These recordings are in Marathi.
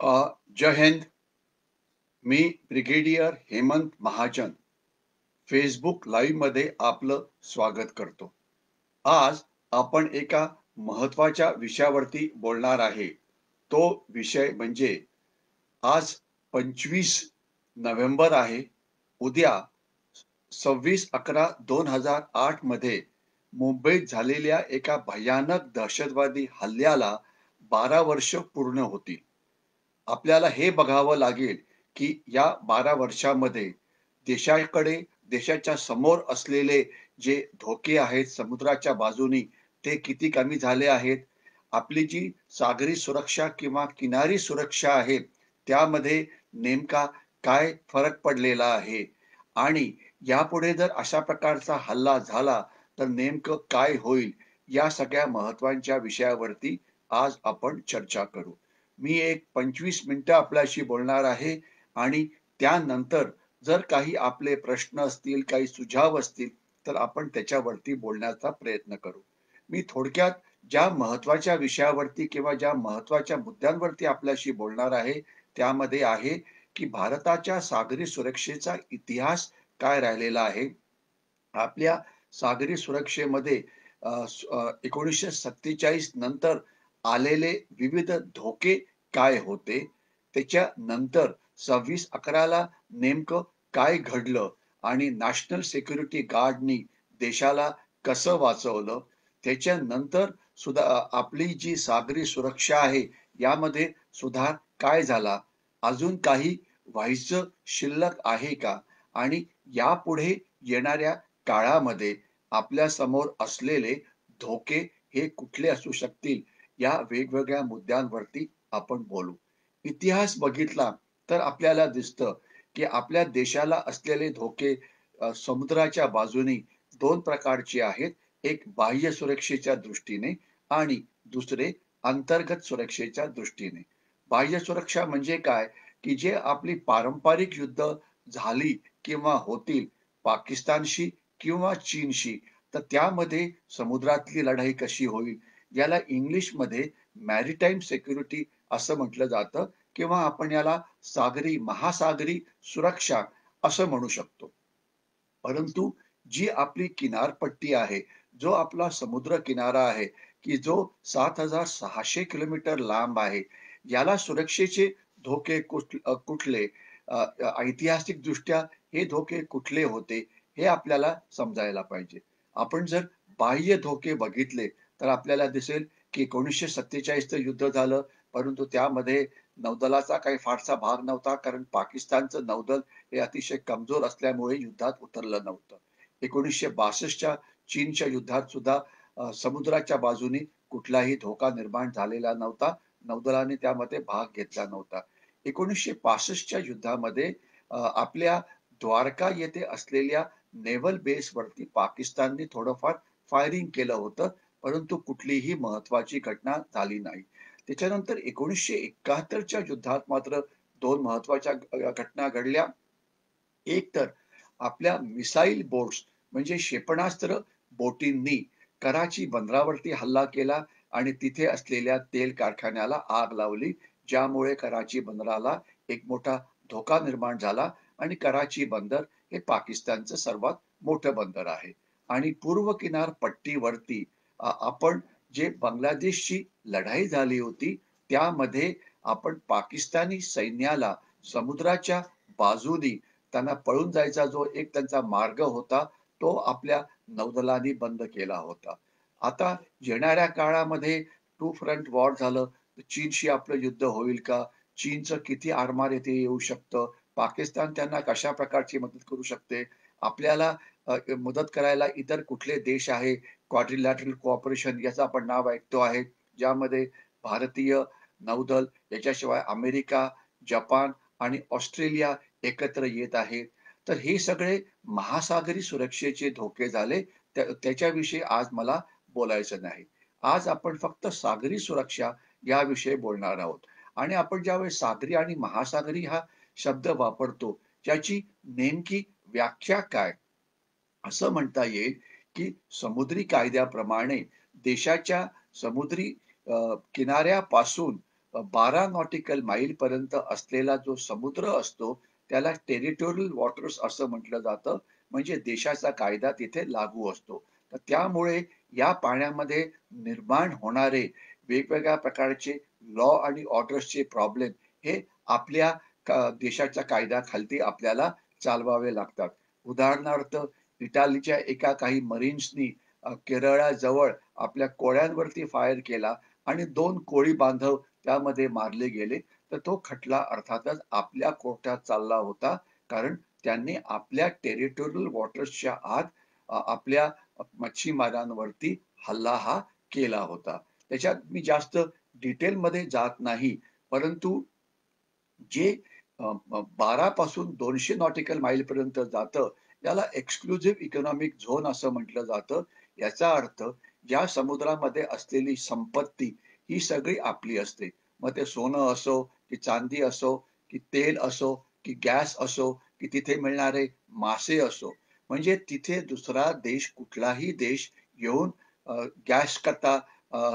जय हिंद. मी brigadier Hemant Mahajan Facebook live मध्ये आपलं स्वागत करतो. आज आपण एका महत्वाच्या विषयावरती बोलणार आहे. तो विषय म्हणजे आज 25 नोव्हेंबर आहे. उद्या 26/11/2008 मध्ये मुंबईत झालेल्या एका भयानक दहशतवादी हल्ल्याला 12 वर्ष पूर्ण होतील. आपल्याला हे बघावं लागेल की या 12 वर्षामध्ये देशाकडे देशाच्या समोर असलेले जे धोके आहेत समुद्राच्या बाजूनी ते किती कमी झाले आहेत. आपली जी सागरी सुरक्षा किंवा किनारी सुरक्षा आहे त्यामध्ये नेमका काय फरक पडलेला आहे आणि यापुढे जर अशा प्रकारचा हल्ला झाला तर नेमकं काय होईल, या सगळ्या महत्वाच्या विषयावरती आज आपण चर्चा करू. मी एक 25 मिनिटं आपल्याशी बोलणार आहे आणि त्यानंतर जर काही आपले प्रश्न असतील, काही सुझाव असतील, तर आपण त्याच्यावरती बोलण्याचा प्रयत्न करू. मी थोडक्यात ज्या महत्वाच्या विषयावरती किंवा ज्या महत्वाच्या मुद्द्यांवरती आपल्याशी बोलणार आहे, त्यामध्ये आहे की भारताच्या सागरी सुरक्षेचा इतिहास काय राहिलेला आहे. आपल्या सागरी सुरक्षेमध्ये 1947 नंतर आलेले विविध धोके काय होते, त्याच्यानंतर 26/11ला नेमकं काय घडलं आणि नॅशनल सिक्युरिटी गार्डनी देशाला कसं वाचवलं, त्याच्यानंतर सुद्धा आपली जी सागरी सुरक्षा आहे यामध्ये सुधार काय झाला, अजून काही व्हायचं शिल्लक आहे का आणि यापुढे येणाऱ्या काळामध्ये आपल्या समोर असलेले धोके हे कुठले असू शकतील, या वेगवेगळ्या मुद्द्यांवरती आपण बोलू. इतिहास बघितला तर आपल्याला दिसतं की आपल्या देशाला असलेले धोके समुद्राच्या बाजूनी दोन प्रकारचे आहेत. एक बाह्य सुरक्षेच्या दृष्टीने आणि दुसरे अंतर्गत सुरक्षेच्या दृष्टीने. बाह्य सुरक्षा म्हणजे काय, की जे आपली पारंपरिक युद्ध झाली किंवा होतील पाकिस्तानशी किंवा चीनशी, तर त्यामध्ये समुद्रातली लढाई कशी होईल, याला इंग्लिशमध्ये मॅरिटाईम सिक्युरिटी असं म्हटलं जातं किंवा आपण याला महासागरी सुरक्षा असं म्हणू शकतो. परंतु जी आपली किनारपट्टी आहे, जो आपला समुद्र किनारा आहे, की जो 7,600 किलोमीटर लांब आहे, याला सुरक्षेचे धोके कुठले, ऐतिहासिक दृष्ट्या हे धोके कुठले होते, हे आपल्याला समजायला पाहिजे. आपण जर बाह्य धोके बघितले तर आपल्याला दिसेल की 1947चं युद्ध झालं, परंतु त्यामध्ये नौदलाचा काही फारसा भाग नव्हता, कारण पाकिस्तानचं नौदल हे अतिशय कमजोर असल्यामुळे युद्धात उतरलं नव्हतं. 1962च्या चीनच्या युद्धात सुद्धा समुद्राच्या बाजूनी कुठलाही धोका निर्माण झालेला नव्हता. नौदलाने त्यामध्ये भाग घेतला नव्हता. 1965च्या युद्धामध्ये आपल्या द्वारका येथे असलेल्या नेव्हल बेस वरती पाकिस्तानने थोडंफार फायरिंग केलं होतं, परंतु कुठलीही महत्वाची घटना झाली नाही. त्याच्यानंतर 1971च्या युद्धात मात्र दोन महत्वाच्या घटना घडल्या. एक तर आपल्या मिसाईल बोट्स म्हणजे क्षेपणास्त्र बोटींनी कराची बंदरावरती हल्ला केला आणि तिथे असलेल्या तेल कारखान्याला आग लावली, ज्यामुळे कराची बंदराला एक मोठा धोका निर्माण झाला आणि कराची बंदर हे पाकिस्तानचं सर्वात मोठं बंदर आहे. आणि पूर्व किनारपट्टीवरती आपण जे बांगलादेशची लढाई झाली होती त्यामध्ये आपण पाकिस्तानी सैन्याला समुद्राच्या बाजूनी त्यांना पळून जायचा जो एक त्यांचा मार्ग होता, तो आपल्या नौदलाने बंद केला होता. आता येणाऱ्या काळामध्ये टू फ्रंट वॉर झालं, तर चीनशी आपलं युद्ध होईल का? चीनचं किती आरमार येथे येऊ शकतं? पाकिस्तान त्यांना कशा प्रकारची मदत करू शकते? आपल्याला मदत करायला इतर कुठले देश आहे? क्वाड्रिलॅटरल कोऑपरेशन याचं आपण नाव ऐकतो आहे, ज्यामध्ये भारतीय नौदल, याच्याशिवाय अमेरिका, जपान आणि ऑस्ट्रेलिया एकत्र येत आहेत. तर हे सगळे महासागरी सुरक्षेचे धोके झाले. त्याच्याविषयी आज मला बोलायचं नाही. आज आपण फक्त सागरी सुरक्षा याविषयी बोलणार आहोत. आणि आपण ज्यावेळेस सागरी आणि महासागरी हा शब्द वापरतो, त्याची नेमकी व्याख्या काय? असं म्हणता येईल की समुद्री कायद्याप्रमाणे देशाच्या समुद्री किनाऱ्यापासून 12 नॉटिकल माईल पर्यंत असलेला जो समुद्र असतो त्याला टेरिटोरियल वॉटर्स असं म्हटलं जातं. म्हणजे देशाचा कायदा तिथे लागू असतो. तर त्यामुळे या पाण्यामध्ये निर्माण होणारे वेगवेगळ्या प्रकारचे लॉ आणि ऑर्डर्सचे प्रॉब्लेम हे आपल्या देशाच्या कायद्याखाली आपल्याला चालवावे लागतात. उदाहरणार्थ इटालीच्या एका काही मरीन्सनी केरळाजवळ आपल्या कोळ्यांवरती फायर केला आणि 2 कोळी बांधव त्यामध्ये मारले गेले. तर तो खटला अर्थातच आपल्या कोर्टात चालला होता. कारण त्यांनी आपल्या टेरिटोरियल वॉटर्सच्या आत आपल्या मच्छीमारांवरती हल्ला हा केला होता. त्याच्यात मी जास्त डिटेलमध्ये जात नाही. परंतु जे 12 पासून 200 नॉटिकल माईल पर्यंत जातं, याला एक्सक्लुझिव्ह इकॉनॉमिक झोन असं म्हटलं जातं. याचा अर्थ या समुद्रामध्ये असलेली संपत्ती ही सगळी आपली असते. मग ते सोनं असो, की चांदी असो, की तेल असो, की गॅस असो, की तिथे मिळणारे मासे असो. म्हणजे तिथे दुसरा देश, कुठलाही देश येऊन गॅस करता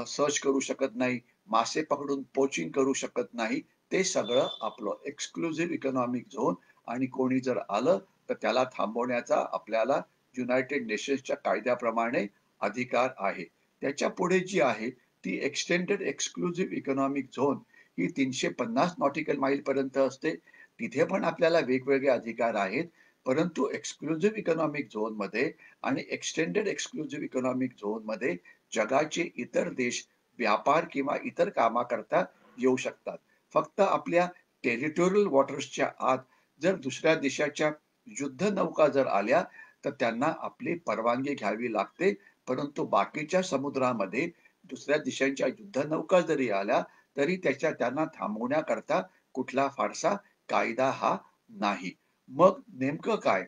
सर्च करू शकत नाही, मासे पकडून पोचिंग करू शकत नाही. ते सगळं आपलं एक्सक्लुझिव्ह इकॉनॉमिक झोन आणि कोणी जर आलं तर त्याला थांबवण्याचा आपल्याला युनायटेड नेशन्सच्या कायद्याप्रमाणे अधिकार आहे. त्याच्या पुढे जी आहे ती एक्सटेंडेड एक्सक्लुझिव्ह इकॉनॉमिक झोन ही 350 नॉटिकल माईल पर्यंत असते. तिथे पण आपल्याला वेगवेगळे अधिकार आहेत. परंतु एक्सक्लुझिव्ह इकॉनॉमिक झोन मध्ये आणि एक्सटेंडेड एक्सक्लुझिव्ह इकॉनॉमिक झोन मध्ये जगाचे इतर देश व्यापार किंवा इतर कामाकरता येऊ शकतात. फक्त आपल्या टेरिटोरियल वॉटर्सच्या आत जर दुसऱ्या देशाच्या युद्ध नौका जर आल्या तर त्यांना आपली परवानगी घ्यावी लागते. परंतु बाकीच्या समुद्रामध्ये दुसऱ्या देशांच्या युद्ध नौका जरी आल्या तरी त्यांना थांबवण्याकरता कुठला फारसा कायदा हा नाही. मग नेमकं काय?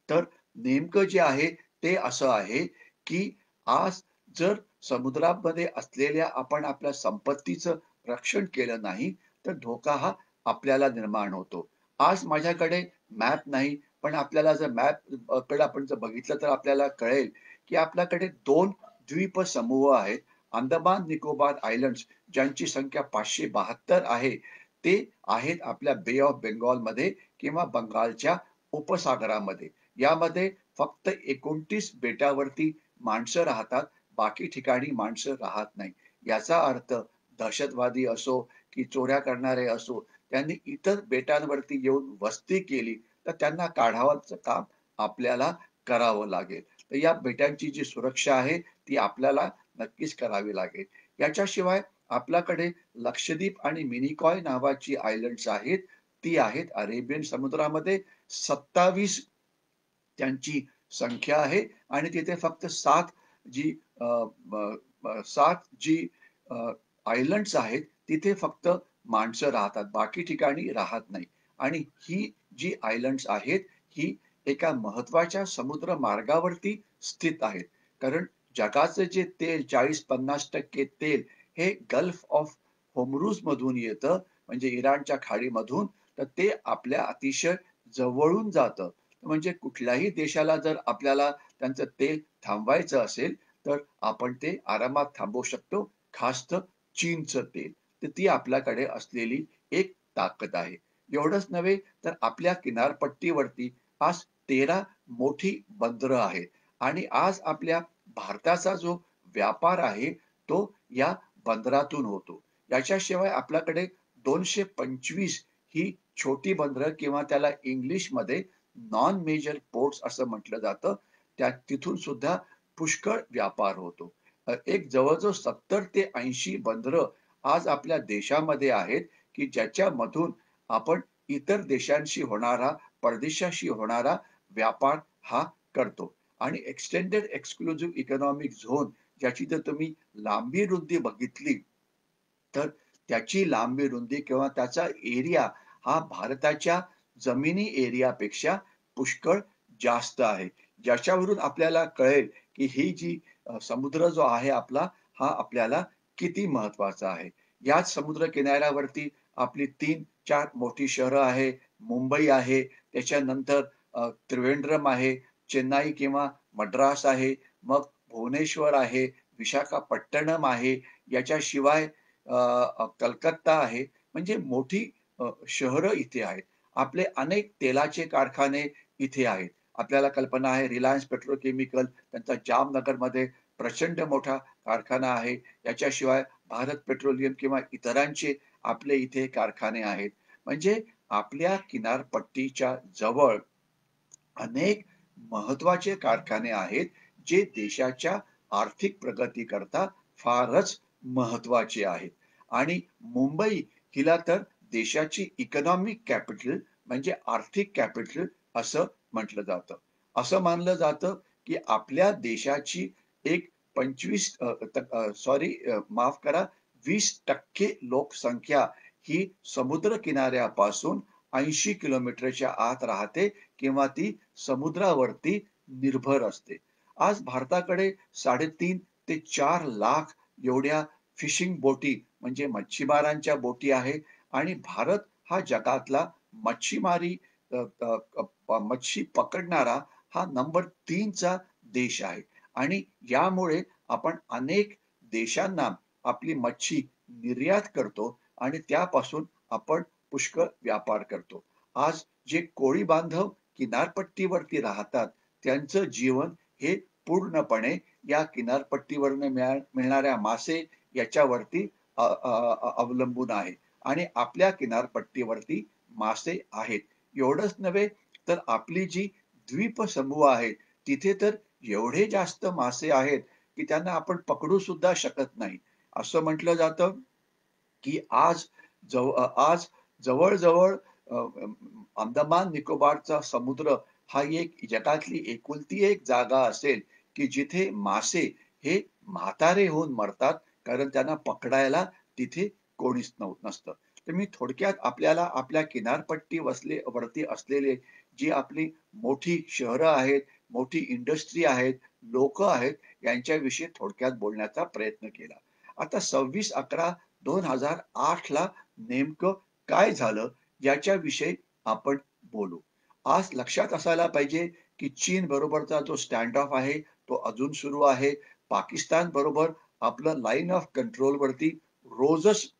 तर नेमकं जे आहे ते असं आहे, की आज जर समुद्रामध्ये असलेल्या आपण आपल्या संपत्तीचं रक्षण केलं नाही, तर धोका हा आपल्याला निर्माण होतो. आज माझ्याकडे मॅप नाही, पण आपल्याला जर मॅप कडे आपण जर बघितलं तर आपल्याला कळेल, की आपल्याकडे 2 द्वीपसमूह आहेत. अंदमान निकोबार आयलंड्स ज्यांची संख्या 572 आहे. ते आहेत आपल्या बे ऑफ बेंगॉलमध्ये किंवा बंगालच्या उपसागरामध्ये. यामध्ये फक्त 29 बेटावरती माणसं राहतात. बाकी ठिकाणी माणसं राहत नाही. याचा अर्थ दहशतवादी असो की चोऱ्या करणारे असो, त्यांनी इतर बेटांवरती येऊन वस्ती केली तर त्यांना काढावंच काम आपल्याला करावं लागेल. तर या बेटांची जी सुरक्षा आहे ती आपल्याला नक्कीच करावी लागेल. याच्याशिवाय आपल्याकडे लक्षद्वीप आणि मिनिकॉय नावाची आयलंड्स आहेत. ती आहेत अरेबियन समुद्रामध्ये. 27 त्यांची संख्या आहे आणि तिथे फक्त 7 जी 7 जी आयलंड्स आहेत तिथे फक्त माणसं राहतात. बाकी ठिकाणी राहत नाही. आणि ही जी आयलंड्स आहेत ही एका महत्वाच्या समुद्र मार्गावरती स्थित आहेत. कारण जगाचं जे तेल 40-50% तेल हे गल्फ ऑफ होर्मुझ मधून येतं, म्हणजे इराणच्या खाडीमधून. तर ते आपल्या अतिशय जवळून जातं. म्हणजे कुठल्याही देशाला जर आपल्याला त्यांचं तेल थांबवायचं असेल तर आपण ते आरामात थांबवू शकतो. खास तर चीनचं तेल. तर ती आपल्याकडे असलेली एक ताकद आहे. एवढंच नव्हे तर आपल्या किनारपट्टीवरती आज 13 मोठी बंदरं आहेत आणि आज आपल्या भारताचा जो व्यापार आहे तो या बंदरातून होतो. याच्याशिवाय आपल्याकडे 225 ही छोटी बंदरं किंवा त्याला इंग्लिशमध्ये नॉन मेजर पोर्ट्स असं म्हटलं जातं. तिथून सुद्धा पुष्कळ व्यापार होतो. एक जवळजवळ 70 ते 80 बंदरं आज आपल्या देशामध्ये आहेत, की ज्याच्यामधून आपण इतर देशांशी होणारा, परदेशाशी होणारा व्यापार हा करतो. आणि एक्सटेंडेड एक्सक्लुझिव्ह इकॉनॉमिक झोन ज्याची जर तुम्ही लांबी रुंदी बघितली, तर त्याची लांबी रुंदी किंवा त्याचा एरिया हा भारताच्या जमिनी एरियापेक्षा पुष्कळ जास्त आहे. ज्याच्यावरून आपल्याला कळेल, की ही जी समुद्र जो आहे आपला, हा आपल्याला किती महत्वाचा आहे. याच समुद्र किनाऱ्यावरती आपली 3-4 मोठी शहरं आहे. मुंबई आहे, त्याच्यानंतर त्रिवेंद्रम आहे, चेन्नई किंवा मद्रास आहे, मग भुवनेश्वर आहे, विशाखापट्टणम आहे. याच्याशिवाय कलकत्ता आहे, म्हणजे मोठी शहरं इथे आहेत. आपले अनेक तेलाचे कारखाने इथे आहेत. आपल्याला कल्पना आहे रिलायन्स पेट्रोकेमिकल त्यांचा जामनगरमध्ये प्रचंड मोठा कारखाना आहे. याच्याशिवाय भारत पेट्रोलियम किंवा इतरांचे आपले इथे कारखाने आहेत. म्हणजे आपल्या किनारपट्टीच्या जवळ अनेक महत्त्वाचे कारखाने आहेत, जे देशाच्या आर्थिक प्रगतीकरता फारच महत्त्वाचे आहेत. आणि मुंबई हिला तर देशाची इकॉनॉमिक कॅपिटल म्हणजे आर्थिक कॅपिटल असं म्हटलं जातं. असं मानलं जातं, की आपल्या देशाची एक 25 माफ करा 20% लोकसंख्या ही समुद्र किनाऱ्यापासून 80 किलोमीटरच्या आत राहते किंवा ती समुद्रावरती निर्भर असते. आज भारताकडे 3.5 ते 4 लाख एवढ्या फिशिंग बोटी म्हणजे मच्छीमारांच्या बोटी आहे आणि भारत हा जगातला मच्छीमारी मच्छी पकडणारा हा नंबर 3 चा देश आहे आणि यामुळे आपण अनेक देशांना आपली मच्छी निर्यात करतो आणि त्यापासून आपण पुष्कळ व्यापार करतो. आज जे कोळी बांधव किनारपट्टीवरती राहतात, त्यांचं जीवन हे पूर्णपणे या किनारपट्टीवरनं मिळणाऱ्या मासे याच्यावरती अवलंबून आहे आणि आपल्या किनारपट्टीवरती मासे आहेत. एवढंच नव्हे तर आपली जी द्वीपसमूह आहेत, तिथे तर एवढे जास्त मासे आहेत, की त्यांना आपण पकडू सुद्धा शकत नाही. असं म्हटलं जातं, की आज जवळ-जवळ अंदमान निकोबारचा समुद्र हा एक जगातली एकुलती एक जागा असेल, की जिथे मासे हे म्हातारे होऊन मरतात, कारण त्यांना पकडायला तिथे कोणीच नसतं. तर मी थोडक्यात आपल्याला आपल्या किनारपट्टी वरती असलेले जी आपली मोठी शहरं आहेत, मोठी इंडस्ट्री आहेत, लोकं आहेत, यांच्याविषयी थोडक्यात बोलण्याचा प्रयत्न केला. आता 26/11/2008 ला नेमकं काय झालं याच्याविषयी आपण बोलू. आज लक्षात असायला पाहिजे, की चीन बरोबरचा जो स्टँड ऑफ आहे, तो अजून सुरू आहे. पाकिस्तान बरोबर आपलं लाईन ऑफ कंट्रोल वरती रोजच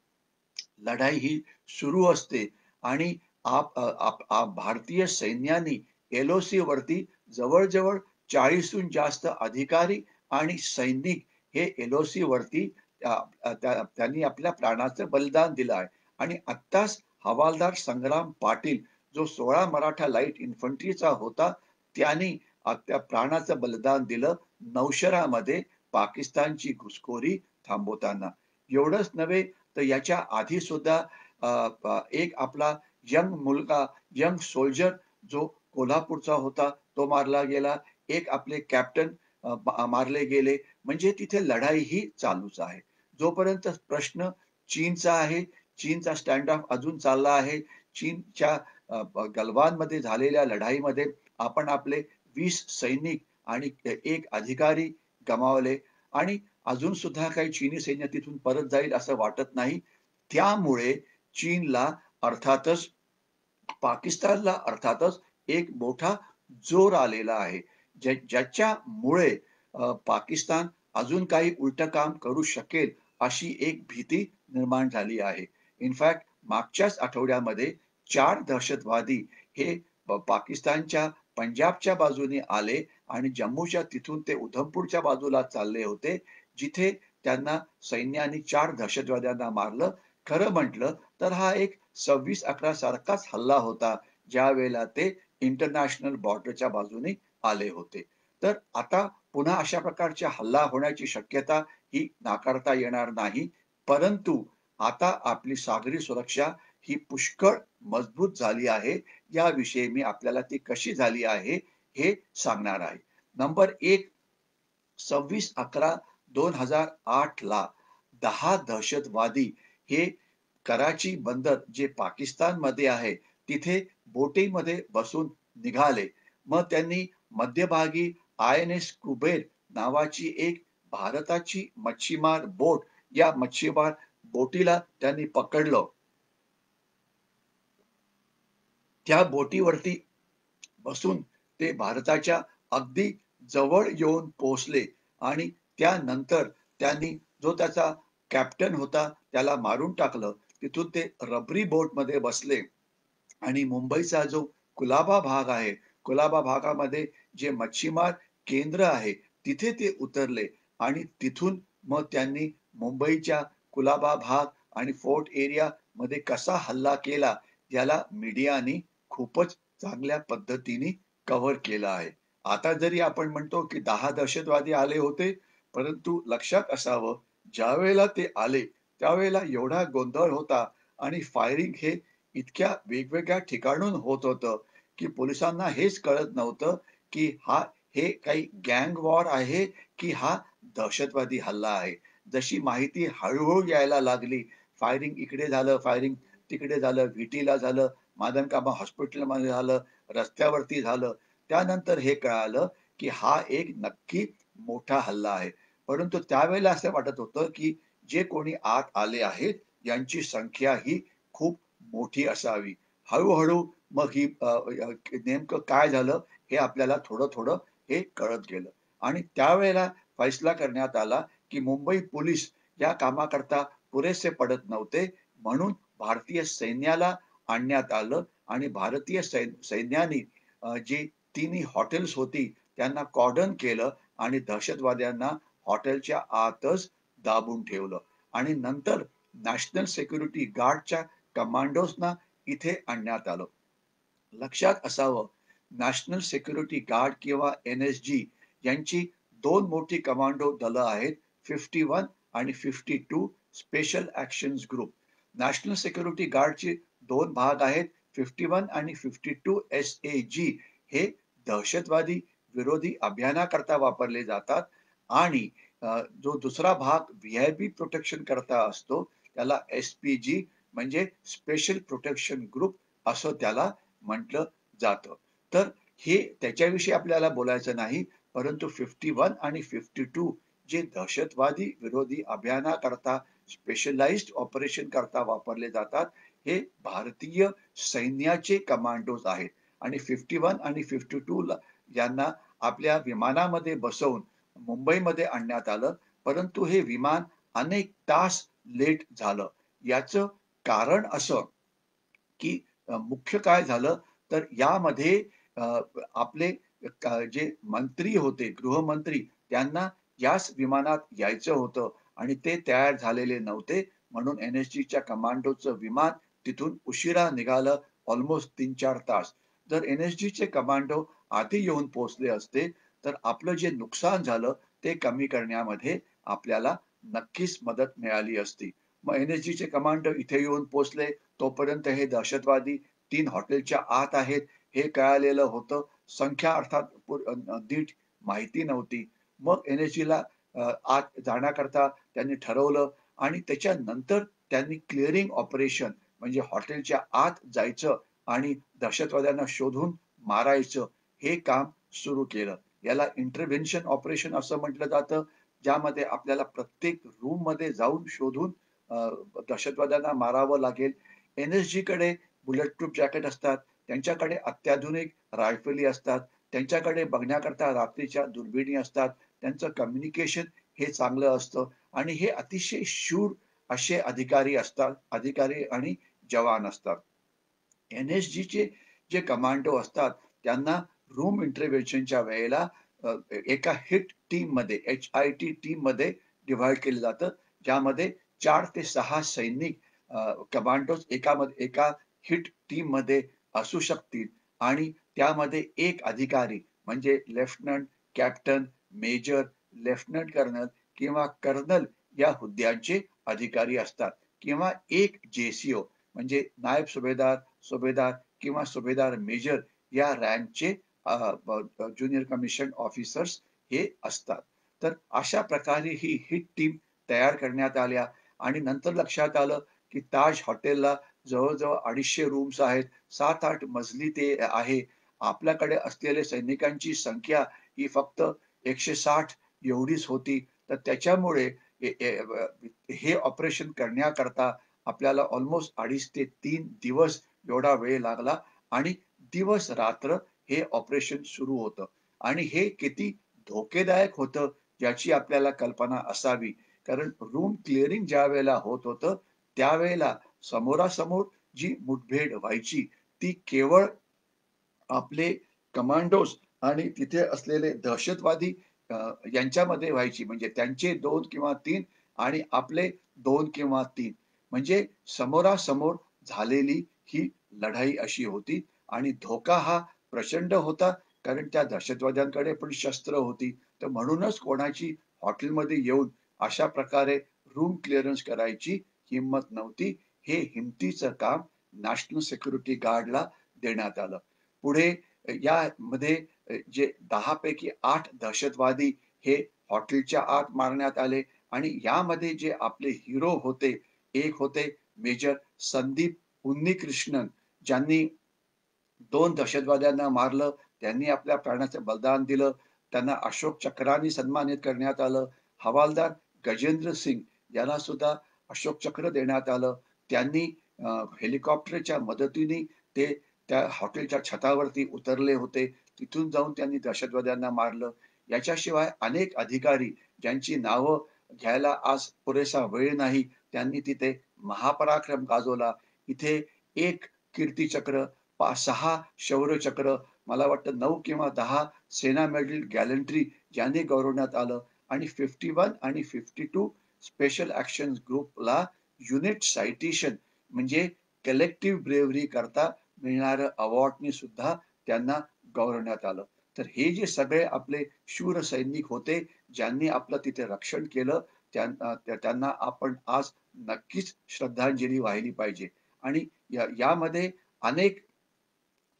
लढाई ही सुरू असते आणि भारतीय सैन्यानी एल-ओ-सी वरती जवळ-जवळ 40हून जास्त अधिकारी आणि सैनिक हे एल-ओ-सी वरती त्यांनी आपल्या प्राणाचं बलिदान दिलं आहे आणि आत्ताच हवालदार संग्राम पाटील जो 16 मराठा लाईट इन्फंट्रीचा होता, त्यांनी त्या प्राणाचं बलिदान दिलं नौशेरामध्ये पाकिस्तानची घुसखोरी थांबवताना. एवढंच नव्हे तर याच्या आधी सुद्धा एक आपला यंग सोल्जर जो कोल्हापूरचा होता, तो मारला गेला. एक आपले कॅप्टन मारले गेले. म्हणजे तिथे लढाई ही चालूच आहे. जोपर्यंत प्रश्न चीनचा आहे, चीनचा स्टँड ऑफ अजून चालला आहे. चीनच्या गलवानमध्ये झालेल्या लढाईमध्ये आपण आपले 20 सैनिक आणि एक अधिकारी गमावले आणि अजून सुद्धा काही चीनी सैन्य तिथून परत जाईल असं वाटत नाही. त्यामुळे चीनला अर्थातच पाकिस्तानला अर्थातच एक मोठा जोर आलेला आहे. ज्याच्यामुळे पाकिस्तान अजून काही उलटं काम करू शकेल अशी एक भीती निर्माण झाली आहे. इनफॅक्ट मागच्याच आठवड्यामध्ये 4 दहशतवादी हे पाकिस्तानच्या पंजाबच्या बाजूने आले आणि जम्मूच्या तिथून ते उधमपूरच्या बाजूला चालले होते, जिथे त्यांना सैन्याने 4 दहशतवाद्यांना मारलं. खरं म्हटलं तर हा एक 26/11 सारखाच हल्ला होता, ज्यावेळेला ते इंटरनॅशनल बॉर्डरच्या बाजूने आले होते. तर आता पुन्हा अशा प्रकारच्या हल्ला होण्याची शक्यता ही नाकारता येणार नाही. परंतु आता आपली सागरी सुरक्षा ही पुष्कळ मजबूत झाली आहे. याविषयी मी आपल्याला ती कशी झाली आहे, हे सांगणार आहे. नंबर 1 26/11/2008 ला 10 दहशतवादी हे कराची बंदर जे पाकिस्तानमध्ये आहे, तिथे बोटीमध्ये बसून निघाले. मग त्यांनी मध्यभागी आय-एन-एस कुबेर नावाची एक भारताची मच्छीमार बोट, या मच्छीमार बोटीला त्यांनी पकडलं. त्या बोटीवरती बसून ते भारताच्या अगदी जवळ येऊन पोहोचले आणि त्यानंतर त्यांनी जो त्याचा कॅप्टन होता त्याला मारून टाकलं. तिथून ते रबरी बोटमध्ये बसले आणि मुंबईचा जो कुलाबा भाग आहे, कुलाबा भागामध्ये जे मच्छीमार केंद्र आहे, तिथे ते उतरले आणि तिथून मग त्यांनी मुंबईच्या कुलाबा भाग आणि फोर्ट एरियामध्ये कसा हल्ला केला, याला मीडियानी खूपच चांगल्या पद्धतीने कव्हर केलं आहे. आता जरी आपण म्हणतो, की 10 दहशतवादी आले होते, परंतु लक्षात असावं, ज्यावेळेला ते आले, त्यावेळेला एवढा गोंधळ होता आणि फायरिंग हे इतक्या वेगवेगळ्या ठिकाणून होत होतं, की पोलिसांना हेच कळत नव्हतं, की हे काही गँग वॉर आहे, की हा दहशतवादी हल्ला आहे. जशी माहिती हळू यायला लागली, फायरिंग इकडे झालं, फायरिंग तिकडे झालं, व्हीटीला झालं, मादनकामा हॉस्पिटलमध्ये झालं, रस्त्यावरती झालं. त्यानंतर हे कळालं, की हा एक नक्की मोठा हल्ला आहे. परंतु त्यावेळेला असं वाटत होतं, की जे कोणी आत आले आहेत, यांची संख्या ही खूप मोठी असावी. हळू-हळू मग ही नेमकं काय झालं हे आपल्याला थोडं-थोडं हे कळत गेलं आणि त्यावेळेला फैसला करण्यात आला, की मुंबई पोलीस या कामाकरता पुरेसे पडत नव्हते. म्हणून भारतीय सैन्याला आणण्यात आलं आणि भारतीय सैन्याने जी तिन्ही हॉटेल्स होती त्यांना कॉर्डन केलं आणि दहशतवाद्यांना हॉटेलच्या आतच दाबून ठेवलं आणि नंतर नॅशनल सिक्युरिटी गार्डच्या कमांडोजना इथे आणण्यात आलं. लक्षात असावं, नॅशनल सिक्युरिटी गार्ड किंवा एन-एस-जी यांची 2 मोठी कमांडो दलं आहेत. 51 आणि 52 special actions group. National security गार्डचे 2 भाग आहेत. 51 आणि 52 एस-ए-जी हे दहशतवादी विरोधी अभियानाकरता वापरले जातात आणि जो दुसरा भाग व्ही-आय-पी प्रोटेक्शन करता असतो, त्याला एस-पी-जी म्हणजे स्पेशल प्रोटेक्शन ग्रुप असं त्याला म्हटलं जातं. तर हे त्याच्याविषयी आपल्याला बोलायचं नाही, परंतु 51 आणि 52 जे दहशतवादी विरोधी अभियानाकरता स्पेशलाइज्ड ऑपरेशन करता वापरले जातात, हे भारतीय सैन्याचे कमांडोज आहेत आणि 51 आणि 52 ला यांना आपल्या विमानामध्ये बसवून मुंबईमध्ये आणण्यात आलं. परंतु हे विमान अनेक तास लेट झालं. याचं कारण असं की मुख्य काय झालं तर यामध्ये आपले जे मंत्री होते, गृहमंत्री त्यांना याच विमानात यायचं होतं आणि ते तयार झालेले नव्हते. म्हणून एन-एस-जीच्या कमांडोचं विमान तिथून उशिरा निघालं ऑलमोस्ट 3-4 तास. जर एन-एस-जीचे कमांडो आधी येऊन पोहोचले असते, तर आपलं जे नुकसान झालं ते कमी करण्यामध्ये आपल्याला नक्कीच मदत मिळाली असती. मग एन-एस-जीचे कमांडो इथे येऊन पोहोचले. तोपर्यंत हे दहशतवादी 3 हॉटेलच्या आत आहेत हे कळालेलं होतं. संख्या अर्थात नीट माहिती नव्हती. मग एन-एस-जीला आत जाण्याकरता त्यांनी ठरवलं आणि त्याच्यानंतर त्यांनी क्लिअरिंग ऑपरेशन म्हणजे हॉटेलच्या आत जायचं आणि दहशतवाद्यांना शोधून मारायचं हे काम सुरू केलं. याला इंटरव्हेन्शन ऑपरेशन असं म्हटलं जातं, ज्यामध्ये आपल्याला प्रत्येक रूममध्ये जाऊन शोधून अ, दहशतवाद्यांना मारावं लागेल. एन-एस-जीकडे बुलेट प्रूफ जॅकेट असतात. त्यांच्याकडे अत्याधुनिक रायफली असतात. त्यांच्याकडे बघण्याकरता रात्रीच्या दुर्बिणी असतात. त्यांचं कम्युनिकेशन हे चांगलं असतं आणि हे अतिशय शूर असे अधिकारी असतात. अधिकारी आणि जवान असतात. एन-एस-जीचे जे कमांडो असतात, त्यांना रूम इंटरव्हेन्शनच्या वेळेला एका हिट टीममध्ये, एच-आय-टी टीममध्ये डिव्हाईड केलं जातं. ज्यामध्ये 4 ते 6 सैनिक कमांडोज एका हिट टीममध्ये असू शकतील आणि त्यामध्ये एक अधिकारी म्हणजे lieutenant, captain, major, lieutenant colonel किंवा कर्नल या हुद्द्यांचे अधिकारी असतात किंवा एक जे-सी-ओ म्हणजे नायब सुभेदार, सुभेदार किंवा सुभेदार मेजर या रँकचे ज्युनियर कमिशन ऑफिसर्स हे असतात. तर अशा प्रकारे ही हिट टीम तयार करण्यात आल्या आणि नंतर लक्षात आलं, की ताज हॉटेलला जवळ-जवळ 250 रूम्स आहेत. 7-8 मजली ते आहे. आपल्याकडे असलेल्या सैनिकांची संख्या ही फक्त 160 एवढीच होती. तर त्याच्यामुळे हे हे ऑपरेशन करण्याकरता आपल्याला ऑलमोस्ट 2.5 ते 3 दिवस एवढा वेळ लागला आणि दिवस-रात्र हे ऑपरेशन सुरू होतं आणि हे किती धोकेदायक होतं याची आपल्याला कल्पना असावी. कारण रूम क्लिअरिंग ज्या वेळेला होत होतं त्यावेळेला समोरासमोर जी मुठभेड व्हायची ती केवळ आपले कमांडोज आणि तिथे असलेले दहशतवादी अ, यांच्यामध्ये व्हायची. म्हणजे त्यांचे 2 किंवा 3 आणि आपले 2 किंवा 3 म्हणजे समोरासमोर झालेली ही लढाई अशी होती आणि धोका हा प्रचंड होता. कारण त्या दहशतवाद्यांकडे पण शस्त्र होती. तर म्हणूनच कोणाची हॉटेलमध्ये येऊन अशा प्रकारे रूम क्लिअरन्स करायची हिंमत नव्हती. हे हिमतीचं काम नॅशनल सिक्युरिटी गार्डला देण्यात आलं. पुढे यामध्ये जे 10 पैकी 8 दहशतवादी हे हॉटेलच्या आत मारण्यात आले आणि यामध्ये जे आपले हिरो होते, एक होते मेजर संदीप उन्नीकृष्णन, ज्यांनी 2 दहशतवाद्यांना मारलं. त्यांनी आपल्या प्राणाचं बलिदान दिलं. त्यांना अशोक चक्राने सन्मानित करण्यात आलं. हवालदार गजेंद्र सिंग याला सुद्धा अशोक चक्र देण्यात आलं. त्यांनी हेलिकॉप्टरच्या मदतीने ते त्या हॉटेलच्या छतावरती उतरले होते. तिथून जाऊन त्यांनी दहशतवाद्यांना मारलं. याच्याशिवाय अनेक अधिकारी ज्यांची नावं घ्यायला आज पुरेसा वेळ नाही, त्यांनी तिथे महापराक्रम गाजवला. इथे 1 कीर्तीचक्र, 6 शौर्यचक्र, मला वाटतं 9 किंवा 10 सेना मेडल गॅलंट्री यांनी गौरवण्यात आलं आणि 51 आणि 52 स्पेशल ॲक्शन ग्रुपला युनिट सायटेशन म्हणजे कलेक्टिव्ह ब्रेव्हरी करता मिळणारं अवॉर्डनी सुद्धा त्यांना गौरवण्यात आलं. तर हे जे सगळे आपले शूर सैनिक होते, ज्यांनी आपलं तिथे रक्षण केलं, त्यांना आपण आज नक्कीच श्रद्धांजली वाहिली पाहिजे. आणि यामध्ये अनेक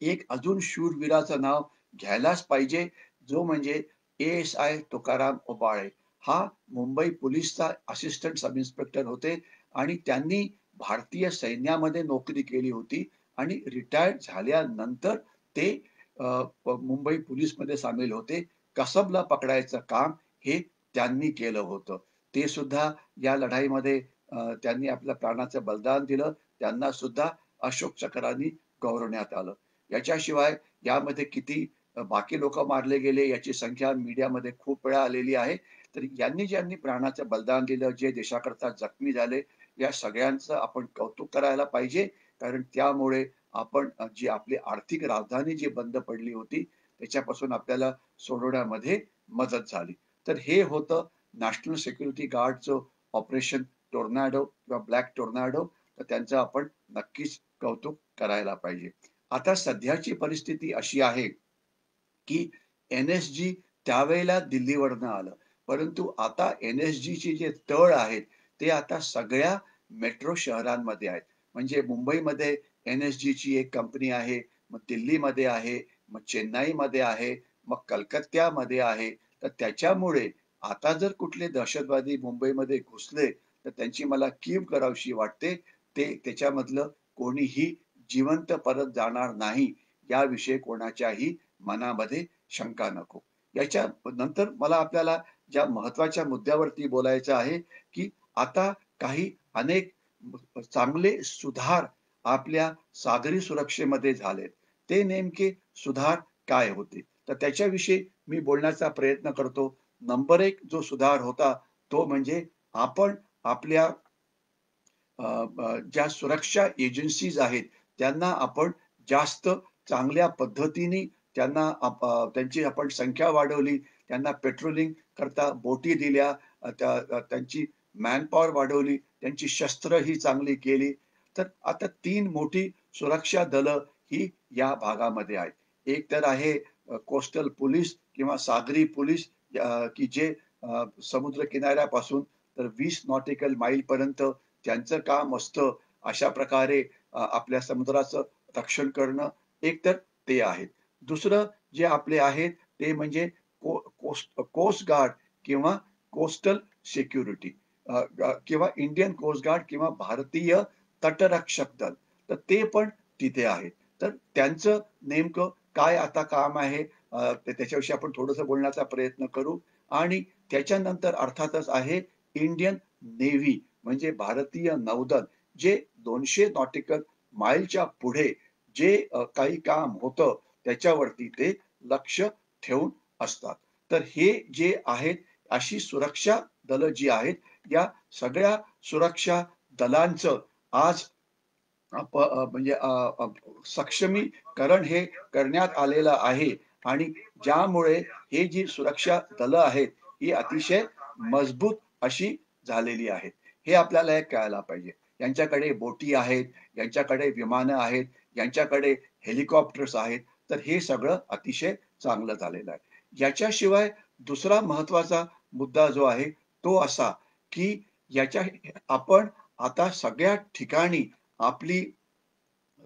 एक अजून शूरवीराचं नाव घ्यायलाच पाहिजे, जो म्हणजे ए-एस-आय तुकाराम ओबाळे. हा मुंबई पोलिसचा असिस्टंट सब इन्स्पेक्टर होते आणि त्यांनी भारतीय सैन्यामध्ये नोकरी केली होती आणि रिटायर्ड झाल्यानंतर ते मुंबई पोलिसमध्ये सामील होते. कसबला पकडायचं काम हे त्यांनी केलं होतं. ते सुद्धा या लढाईमध्ये त्यांनी आपल्या प्राणाचं बलिदान दिलं. त्यांना सुद्धा अशोक चक्राने गौरवण्यात आलं. याच्याशिवाय यामध्ये किती बाकी लोकं मारले गेले याची संख्या मीडियामध्ये खूप वेळा आलेली आहे. तर ज्यांनी प्राणाचं बलिदान दिलं, जे देशाकरता जखमी झाले, या सगळ्यांचं आपण कौतुक करायला पाहिजे. कारण त्यामुळे आपण जी आपली आर्थिक राजधानी जी बंद पडली होती, त्याच्यापासून आपल्याला सोडवण्यामध्ये मदत झाली. तर हे होतं नॅशनल सिक्युरिटी गार्डचं ऑपरेशन टोर्नाडो किंवा ब्लॅक टोर्नाडो. तर त्यांचं आपण नक्कीच कौतुक करायला पाहिजे. आता सध्याची परिस्थिती अशी आहे, की एन-एस-जी त्यावेळेला दिल्लीवरनं आलं. परंतु आता एन-एस-जीचे जे तळ आहेत, ते आता सगळ्या मेट्रो शहरांमध्ये आहेत. म्हणजे मुंबईमध्ये एन-एस-जीची एक कंपनी आहे, मग दिल्लीमध्ये आहे, मग चेन्नईमध्ये आहे, मग कलकत्त्यामध्ये आहे. तर त्याच्यामुळे आता जर कुठले दहशतवादी मुंबईमध्ये घुसले, तर त्यांची मला कीव करावीशी वाटते. ते त्याच्यामधलं कोणीही जिवंत परत जाणार नाही, याविषयी कोणाच्याही मनामध्ये शंका नको. याच्या नंतर मला आपल्याला ज्या महत्त्वाच्या मुद्द्यावरती बोलायचं आहे, की आता काही अनेक चांगले सुधार आपल्या सागरी सुरक्षेमध्ये झालेत. ते नेमके सुधार काय होते? तर त्याच्याविषयी मी बोलण्याचा प्रयत्न करतो. नंबर 1 जो सुधार होता, तो म्हणजे आपण आपल्या ज्या सुरक्षा एजन्सीज आहेत, त्यांना आपण जास्त चांगल्या पद्धतीने त्यांची आपण संख्या वाढवली. त्यांना पेट्रोलिंग करता बोटी दिल्या. त्यांची मॅनपॉवर वाढवली. त्यांची शस्त्र ही चांगली केली. तर आता 3 मोठी सुरक्षा दलं ही या भागामध्ये आहेत. एक तर आहे कोस्टल पोलीस किंवा सागरी पोलीस की जे समुद्र किनाऱ्यापासून तर 20 नॉटिकल माईलपर्यंत त्यांचं काम असतं. अशा प्रकारे आपल्या समुद्राचं रक्षण करणं, एक तर ते आहेत. दुसरं जे आपले आहेत ते म्हणजे कोस्ट गार्ड किंवा कोस्टल सिक्युरिटी किंवा इंडियन कोस्ट गार्ड किंवा भारतीय तटरक्षक दल. तर ते पण तिथे आहेत. तर त्यांचं नेमकं काय आता काम आहे त्याच्याविषयी आपण थोडंसं बोलण्याचा प्रयत्न करू आणि त्याच्यानंतर अर्थातच आहे इंडियन नेव्ही म्हणजे भारतीय नौदल जे 200 नॉटिकल माईलच्या पुढे जे काही काम होतं त्याच्यावरती ते लक्ष ठेवून असतात. तर हे जे आहेत अशी सुरक्षा दलं जी आहेत या सगळ्या सुरक्षा दलांचं आज म्हणजे सक्षमीकरण हे करण्यात आलेलं आहे आणि ज्यामुळे हे जी सुरक्षा दलं आहेत ही अतिशय मजबूत अशी झालेली आहेत. हे आपल्याला हे कळायला पाहिजे. यांच्याकडे बोटी आहेत, यांच्याकडे विमानं आहेत, यांच्याकडे हेलिकॉप्टर्स आहेत. तर हे सगळं अतिशय चांगलं झालेलं आहे. याच्याशिवाय दुसरा महत्त्वाचा मुद्दा जो आहे तो असा, की याच्या आपण आता सगळ्या ठिकाणी आपली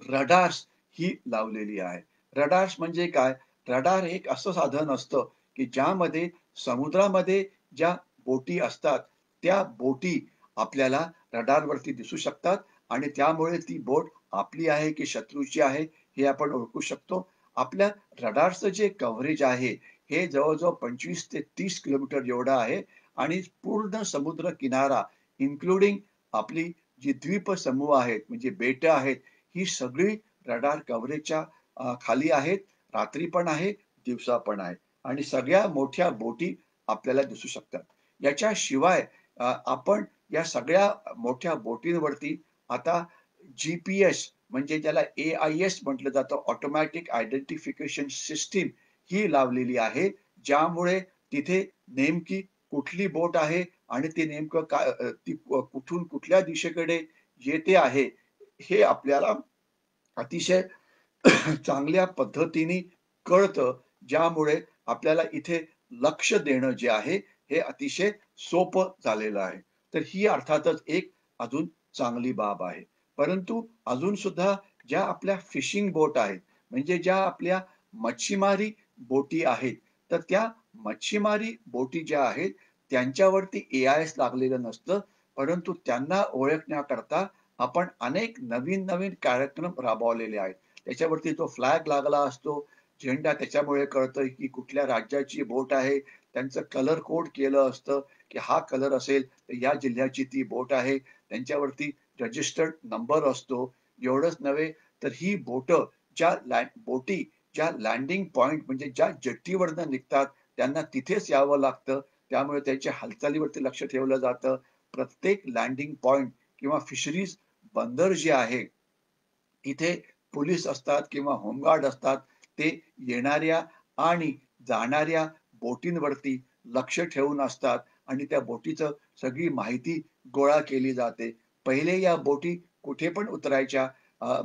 रडार्स ही लावलेली आहे. रडार्स म्हणजे काय? रडार एक असं साधन असतं, की ज्यामध्ये समुद्रामध्ये ज्या बोटी असतात, त्या बोटी आपल्याला रडारवरती दिसू शकतात आणि त्यामुळे ती बोट आपली आहे की शत्रूची आहे, हे आपण ओळखू शकतो. आपल्या रडारचं जे कव्हरेज आहे, हे जवळ-जवळ 25 ते 30 किलोमीटर एवढं आहे आणि पूर्ण समुद्र किनारा इन्क्लुडिंग आपली जी द्वीपसमूह आहेत, म्हणजे बेटं आहेत, ही सगळी रडार कव्हरेजच्या खाली आहेत. रात्री पण आहे, दिवसा पण आहे आणि सगळ्या मोठ्या बोटी आपल्याला दिसू शकतात. याच्याशिवाय आपण या सगळ्या मोठ्या बोटींवरती आता जी-पी-एस म्हणजे ज्याला ए-आय-एस म्हटलं जातं, ऑटोमॅटिक आयडेंटिफिकेशन सिस्टीम ही लावलेली आहे. ज्यामुळे तिथे नेमकी कुठली बोट आहे आणि ते नेमकं काय ती कुठून कुठल्या दिशेकडे येते आहे, हे आपल्याला अतिशय चांगल्या पद्धतीने कळतं, ज्यामुळे आपल्याला इथे लक्ष देणं जे आहे, हे अतिशय सोपं झालेलं आहे. तर ही अर्थातच एक अजून चांगली बाब आहे. परंतु अजून सुद्धा ज्या आपल्या फिशिंग बोट आहेत, म्हणजे ज्या आपल्या मच्छीमारी बोटी आहेत, तर त्या मच्छीमारी बोटी ज्या आहेत, त्यांच्यावरती ए-आय-एस लागलेलं नसतं. परंतु त्यांना ओळखण्याकरता आपण अनेक नवीन-नवीन कार्यक्रम राबवलेले आहेत. त्याच्यावरती तो फ्लॅग लागला असतो. झेंडा त्याच्यामुळे कळतं, की कुठल्या राज्याची बोट आहे. त्यांचं कलर कोड केलं असतं, की हा कलर असेल तर या जिल्ह्याची ती बोट आहे. त्यांच्यावरती रजिस्टर्ड नंबर असतो. एवढंच नव्हे तर ही बोटं बोटी ज्या लँडिंग पॉइंट म्हणजे ज्या जेट्टीवरनं निघतात, त्यांना तिथेच यावं लागतं. त्यामुळे त्यांच्या हालचालीवरती लक्ष ठेवलं जातं. प्रत्येक लँडिंग पॉइंट किंवा फिशरीज बंदर जे आहे, इथे पोलीस असतात किंवा होमगार्ड असतात. ते येणाऱ्या आणि जाणाऱ्या बोटींवरती लक्ष ठेवून असतात आणि त्या बोटीचं सगळी माहिती गोळा केली जाते. पहिले या बोटी कुठे पण उतरायच्या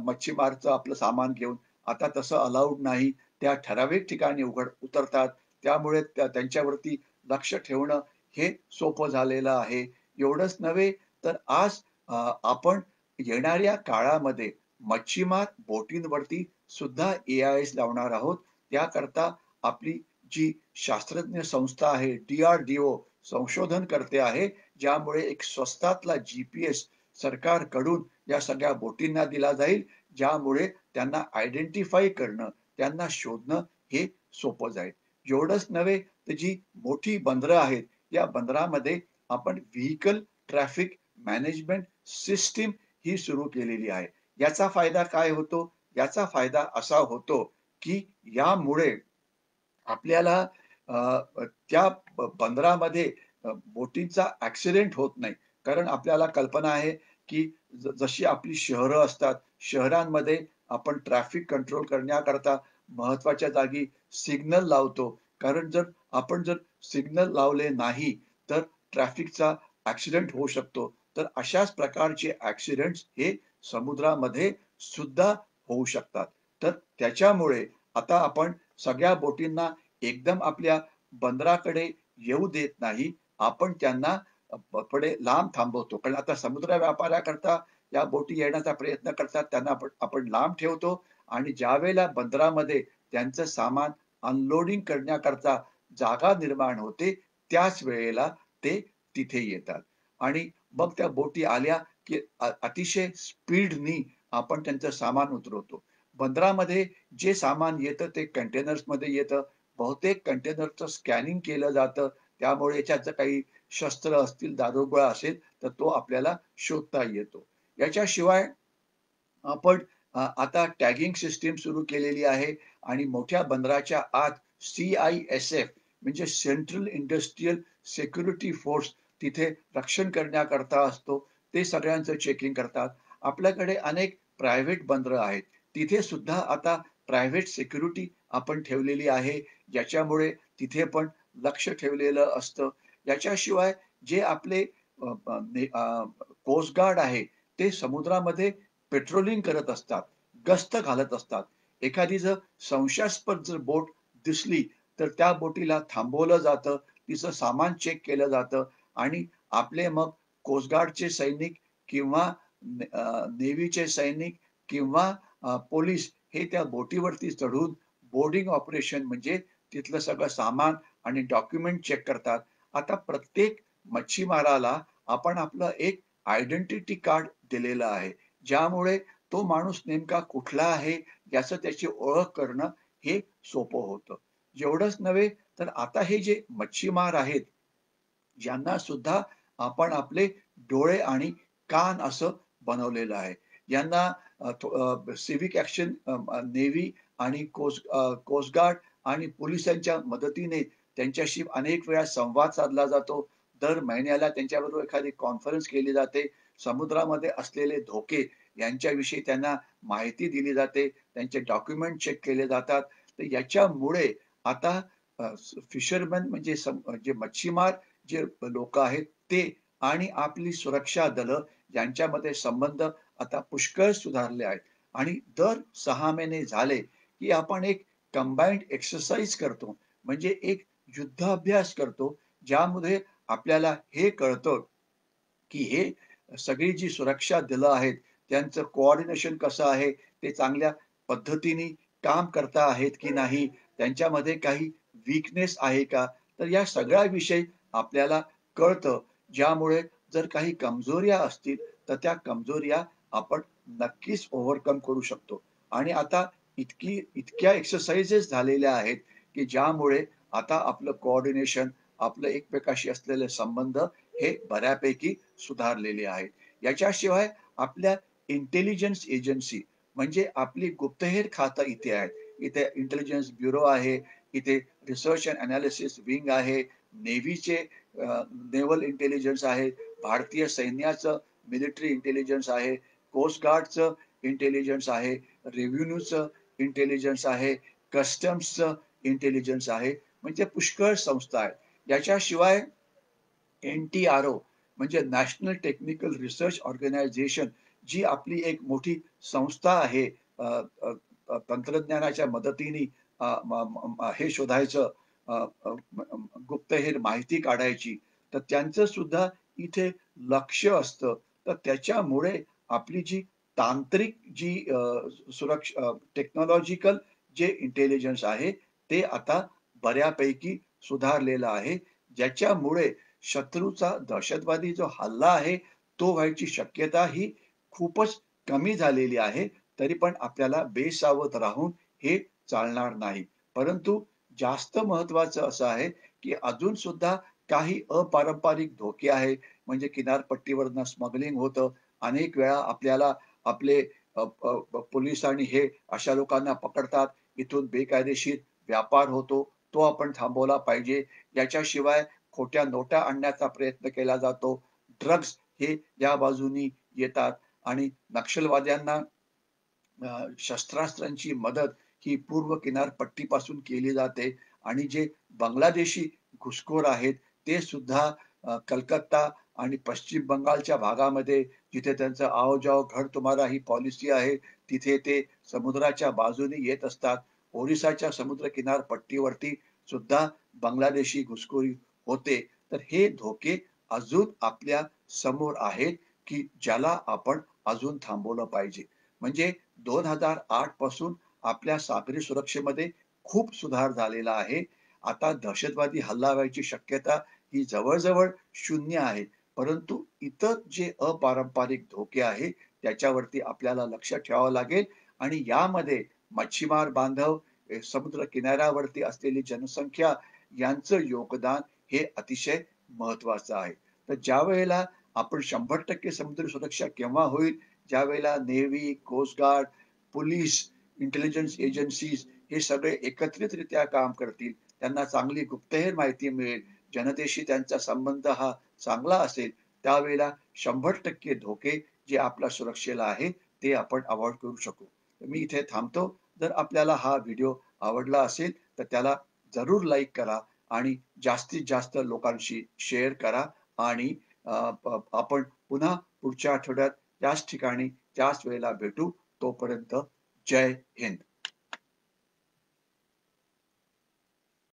मच्छीमारचं आपलं सामान घेऊन. आता तसं अलाउड नाही. त्या ठराविक ठिकाणी उतरतात. त्यामुळे त्यांच्यावरती लक्ष ठेवणं हे सोपं झालेलं आहे. एवढंच नव्हे तर आज आपण येणाऱ्या काळामध्ये मच्छीमार बोटींवरती सुद्धा ए-आय-एस लावणार आहोत. त्याकरता आपली जी शास्त्रज्ञ संस्था आहे, डी-आर-डी-ओ संशोधन करते आहे. ज्यामुळे एक स्वस्तातला जी-पी-एस सरकारकडून या सगळ्या बोटींना दिला जाईल. ज्यामुळे त्यांना आयडेंटिफाय करणं, त्यांना शोधणं हे सोपं जाईल. एवढंच नव्हे तर जी मोठी बंदरं आहेत, या बंदरामध्ये आपण व्हेइकल ट्रॅफिक मॅनेजमेंट सिस्टीम ही सुरू केलेली आहे. याचा फायदा काय होतो? याचा फायदा असा होतो, की यामुळे आपल्याला त्या बंदरामध्ये बोटींचा ॲक्सिडेंट होत नाही. कारण आपल्याला कल्पना आहे, की जशी आपली शहरं असतात, शहरांमध्ये आपण ट्रॅफिक कंट्रोल करण्याकरता महत्त्वाच्या जागी सिग्नल लावतो. कारण जर सिग्नल लावले नाही, तर ट्रॅफिकचा ॲक्सिडेंट होऊ शकतो. तर अशाच प्रकारचे ॲक्सिडेंट्स हे समुद्रामध्ये सुद्धा होऊ शकतात. तर त्याच्यामुळे आता आपण सगळ्या बोटींना एकदम आपल्या बंदराकडे येऊ देत नाही. आपण त्यांना थोडे लांब थांबवतो. कारण आता समुद्र व्यापाराकरता या बोटी येण्याचा प्रयत्न करतात. त्यांना आपण लांब ठेवतो आणि ज्यावेळेला बंदरामध्ये त्यांचं सामान अनलोडिंग करण्याकरता जागा निर्माण होते, त्याच वेळेला ते तिथे येतात. आणि मग त्या बोटी आल्या, की अतिशय स्पीडनी आपण त्यांचं सामान उतरवतो. बंदरामध्ये जे सामान येतं ते कंटेनर्समध्ये येतं. बहुतेक कंटेनरचं स्कॅनिंग केलं जातं. त्यामुळे याच्यात जर काही शस्त्र असतील, दारूगोळा असेल, तर तो आपल्याला शोधता येतो. याच्याशिवाय आपण आता टॅगिंग सिस्टीम सुरू केलेली आहे आणि मोठ्या बंदराच्या आत सी-आय-एस-एफ म्हणजे सेंट्रल इंडस्ट्रियल सिक्युरिटी फोर्स तिथे रक्षण करण्याकरता असतो. ते सगळ्यांचं चेकिंग करतात. आपल्याकडे अनेक प्रायव्हेट बंदरं आहेत. तिथे सुद्धा आता प्रायव्हेट सिक्युरिटी आपण ठेवलेली आहे. ज्याच्यामुळे तिथे पण लक्ष ठेवलेलं असतं. याच्याशिवाय जे आपले कोस्ट गार्ड आहे, ते समुद्रामध्ये पेट्रोलिंग करत असतात, गस्त घालत असतात. एखादी जर संशयास्पद जर बोट दिसली, तर त्या बोटीला थांबवलं जातं, तिचं सामान चेक केलं जातं आणि आपले मग कोस्ट गार्डचे सैनिक किंवा नेव्हीचे सैनिक किंवा पोलीस हे त्या बोटीवरती चढून बोर्डिंग ऑपरेशन म्हणजे तिथलं सगळं सामान आणि डॉक्युमेंट चेक करतात. आता प्रत्येक मच्छीमाराला आपण आपलं एक आयडेंटिटी कार्ड दिलेलं आहे. ज्यामुळे तो माणूस नेमका कुठला आहे याचं त्याची ओळख करणं हे सोपं होतं. एवढंच नव्हे तर आता हे जे मच्छीमार आहेत, ज्यांना सुद्धा आपण आपले डोळे आणि कान असं बनवलेलं आहे. यांना सिव्हिक ॲक्शन नेव्ही आणि कोस्ट गार्ड आणि पोलिसांच्या मदतीने त्यांच्याशी अनेक वेळा संवाद साधला जातो. दर महिन्याला त्यांच्याबरोबर एखादी कॉन्फरन्स केली जाते. समुद्रामध्ये असलेले धोके यांच्याविषयी त्यांना माहिती दिली जाते. त्यांचे डॉक्युमेंट चेक केले जातात. तर याच्यामुळे आता फिशरमन म्हणजे जे मच्छीमार जे लोकं आहेत ते आणि आपली सुरक्षा दलं यांच्यामध्ये संबंध आता पुष्कळ सुधारले आहेत आणि दर 6 महिने झाले, की आपण एक कंबाइंड एक्सरसाइज करतो. म्हणजे एक युद्धाभ्यास करतो, ज्यामध्ये आपल्याला हे कळतं, की हे सगळी जी सुरक्षा दलं आहेत, त्यांचं कोऑर्डिनेशन कसं आहे, ते चांगल्या पद्धतीने काम करता आहेत की नाही, त्यांच्यामध्ये काही वीकनेस आहे का? तर या सगळ्याविषयी आपल्याला कळतं. ज्यामुळे जर काही कमजोऱ्या असतील, तर त्या कमजोऱ्या आपण नक्कीच ओव्हरकम करू शकतो. आणि आता इतक्या एक्सरसाइजेस झालेल्या आहेत, की ज्यामुळे आता आपलं कोऑर्डिनेशन, आपलं एकमेकांशी असलेले संबंध हे बऱ्यापैकी सुधारलेले आहेत. याच्याशिवाय आपल्या इंटेलिजन्स एजन्सी म्हणजे आपली गुप्तहेर खातं इथे आहे. इथे इंटेलिजन्स ब्युरो आहे, इथे रिसर्च अँड एनालिसिस विंग आहे, नेव्हीचे नेव्हल इंटेलिजन्स आहे, भारतीय सैन्याचं मिलिटरी इंटेलिजन्स आहे, कोस्ट गार्डचं इंटेलिजन्स आहे, रेव्हेन्यूचं इंटेलिजन्स आहे, कस्टम्सचं इंटेलिजन्स आहे. म्हणजे पुष्कळ संस्था आहेत. याच्याशिवाय NTRO म्हणजे नॅशनल टेक्निकल रिसर्च ऑर्गनायझेशन जी आपली एक मोठी संस्था आहे अ, अ, तंत्रज्ञानाच्या मदतीने हे शोधायचं अ, अ, गुप्तहेर माहिती काढायची. तर त्यांचं सुद्धा इथे लक्ष असतं. तर त्याच्यामुळे आपली जी तांत्रिक जी टेक्नॉलॉजिकल जे इंटेलिजन्स आहे, ते आता बऱ्यापैकी सुधारलेलं आहे. ज्याच्यामुळे शत्रूचा दहशतवादी जो हल्ला आहे, तो व्हायची शक्यता ही खूपच कमी झालेली आहे. तरी पण आपल्याला बेसावध राहून हे चालणार नाही. परंतु जास्त महत्त्वाचं असं आहे, की अजून सुद्धा काही अपारंपरिक धोके आहेत. म्हणजे किनारपट्टीवरनं स्मगलिंग होतं. अनेक वेळा आपल्याला आपले पोलीस आणि हे अशा लोकांना पकडतात. इथून बेकायदेशीर व्यापार होतो. तो आपण थांबवला पाहिजे. याच्याशिवाय खोट्या नोटा आणण्याचा प्रयत्न केला जातो. ड्रग्ज हे या बाजूनी येतात आणि नक्षलवाद्यांना शस्त्रास्त्रांची मदत ही पूर्व किनारपट्टीपासून केली जाते आणि जे बांगलादेशी घुसखोर आहेत ते सुद्धा कलकत्ता आणि पश्चिम बंगालच्या भागामध्ये जिथे त्यांचं आओ-जाओ घर तुम्हारा ही पॉलिसी आहे, तिथे ते समुद्राच्या बाजूने येत असतात. ओरिसाच्या समुद्र किनारपट्टीवरती सुद्धा बांगलादेशी घुसखोरी होते. तर हे धोके अजून आपल्या समोर आहेत, की ज्याला आपण अजून थांबवलं पाहिजे. म्हणजे 2008 पासून आपल्या सागरी सुरक्षेमध्ये खूप सुधार झालेला आहे. आता दहशतवादी हल्ला व्हायची शक्यता ही जवळ-जवळ शून्य आहे. परंतु इतर जे अपारंपरिक धोके आहेत, त्याच्यावरती आपल्याला लक्ष ठेवावं लागेल आणि यामध्ये मच्छीमार बांधव, समुद्र किनाऱ्यावरती असलेली जनसंख्या यांचं योगदान हे अतिशय महत्त्वाचं आहे. तर ज्यावेळेला आपण 100% समुद्री सुरक्षा केव्हा होईल? ज्यावेळेला navy, coast guard, police, intelligence agencies हे सगळे एकत्रितरित्या काम करतील. त्यांना चांगली गुप्तहेर माहिती मिळेल. जनतेशी त्यांचा संबंध हा चांगला असेल, त्यावेळेला 100% धोके जे आपल्या सुरक्षेला आहे, ते आपण अव्हॉइड करू शकू. मी इथे थांबतो. जर आपल्याला हा व्हिडिओ आवडला असेल, तर त्याला जरूर लाईक करा आणि जास्तीत जास्त लोकांशी शेअर करा आणि आपण पुन्हा पुढच्या आठवड्यात त्याच ठिकाणी त्याच वेळेला भेटू. तोपर्यंत जय हिंद.